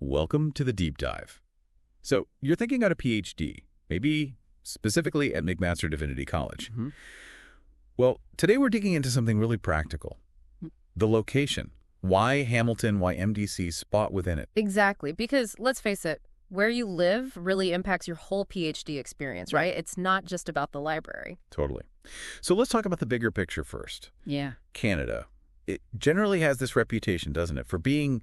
Welcome to the deep dive. So, you're thinking about a PhD, maybe specifically at McMaster Divinity College. Well, today we're digging into something really practical. The location. Why Hamilton, why MDC spot within it? Exactly, because let's face it, where you live really impacts your whole PhD experience, right? It's not just about the library. Totally. So let's talk about the bigger picture first. Yeah. Canada. It generally has this reputation, doesn't it, for being,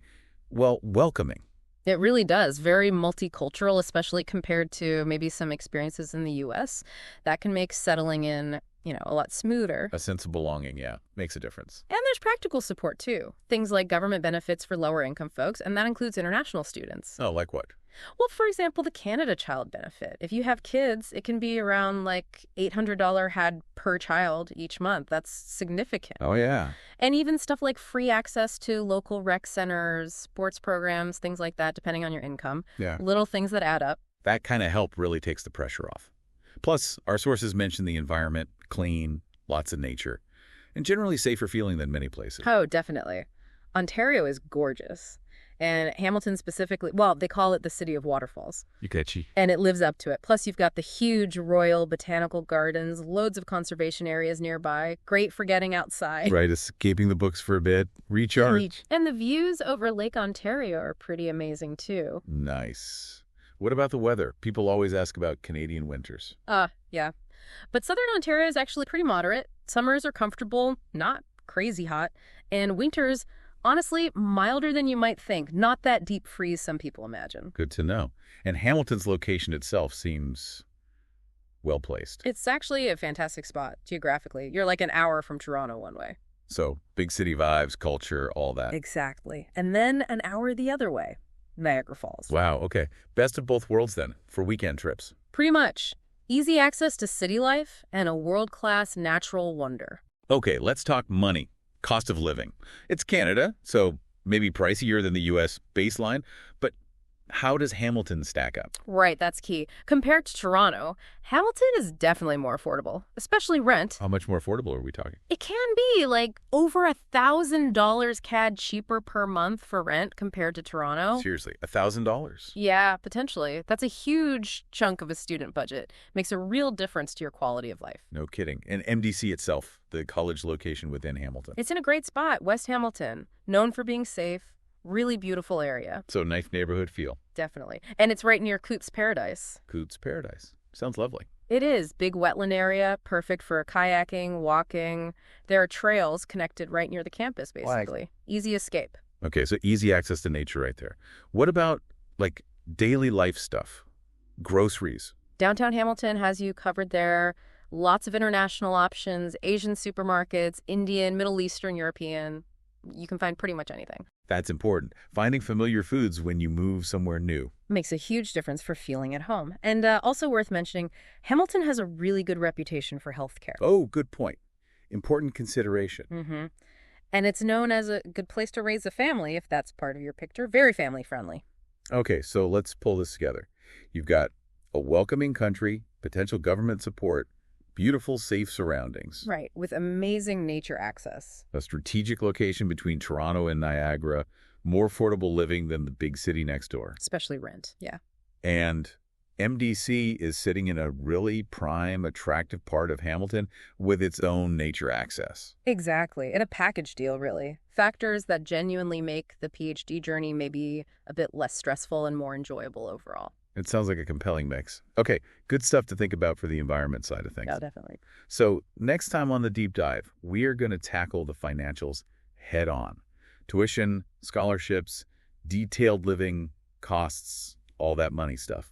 well, welcoming. It really does. Very multicultural, especially compared to maybe some experiences in the U.S. That can make settling in, a lot smoother. A sense of belonging, yeah, makes a difference. And there's practical support, too. Things like government benefits for lower-income folks, and that includes international students. Oh, like what? Well, for example, the Canada Child Benefit. If you have kids, it can be around like $800 HAD per child each month. That's significant. Oh, yeah. And even stuff like free access to local rec centers, sports programs, things like that, depending on your income. Yeah. Little things that add up. That kind of help really takes the pressure off. Plus, our sources mention the environment, clean, lots of nature, and generally safer feeling than many places. Oh, definitely. Ontario is gorgeous. And Hamilton specifically, well, they call it the City of Waterfalls. Yukachi. And it lives up to it. Plus, you've got the huge Royal Botanical Gardens, loads of conservation areas nearby, great for getting outside. Right, escaping the books for a bit, recharge. And the views over Lake Ontario are pretty amazing, too. Nice. What about the weather? People always ask about Canadian winters. Yeah. But Southern Ontario is actually pretty moderate. Summers are comfortable, not crazy hot. And winters, honestly, milder than you might think. Not that deep freeze some people imagine. Good to know. And Hamilton's location itself seems well-placed. It's actually a fantastic spot, geographically. You're like an hour from Toronto one way. So, big city vibes, culture, all that. Exactly. And then an hour the other way. Niagara Falls. Wow, okay. Best of both worlds then, for weekend trips. Pretty much. Easy access to city life and a world-class natural wonder. Okay, let's talk money. Cost of living. It's Canada, so maybe pricier than the U.S. baseline, but how does Hamilton stack up? Right, that's key. Compared to Toronto, Hamilton is definitely more affordable, especially rent. How much more affordable are we talking? It can be like over $1,000 CAD cheaper per month for rent compared to Toronto. Seriously, $1,000? Yeah, potentially. That's a huge chunk of a student budget. Makes a real difference to your quality of life. No kidding. And MDC itself, the college location within Hamilton. It's in a great spot, West Hamilton, known for being safe. Really beautiful area. So nice neighborhood feel. Definitely. And it's right near Cootes Paradise. Cootes Paradise. Sounds lovely. It is. Big wetland area, perfect for kayaking, walking. There are trails connected right near the campus, basically. Easy escape. Okay, so easy access to nature right there. What about, like, daily life stuff? Groceries. Downtown Hamilton has you covered there. Lots of international options, Asian supermarkets, Indian, Middle Eastern, European. You can find pretty much anything. That's important. Finding familiar foods when you move somewhere new. Makes a huge difference for feeling at home. And also worth mentioning, Hamilton has a really good reputation for healthcare. Oh, good point. Important consideration. And it's known as a good place to raise a family, if that's part of your picture. Very family friendly. Okay, so let's pull this together. You've got a welcoming country, potential government support, beautiful, safe surroundings. Right, with amazing nature access. A strategic location between Toronto and Niagara, more affordable living than the big city next door. Especially rent, yeah. And MDC is sitting in a really prime, attractive part of Hamilton with its own nature access. Exactly, and a package deal, really. Factors that genuinely make the PhD journey maybe a bit less stressful and more enjoyable overall. It sounds like a compelling mix. Okay, good stuff to think about for the environment side of things. Yeah, definitely. So next time on the deep dive, we are going to tackle the financials head on. Tuition, scholarships, detailed living, costs, all that money stuff.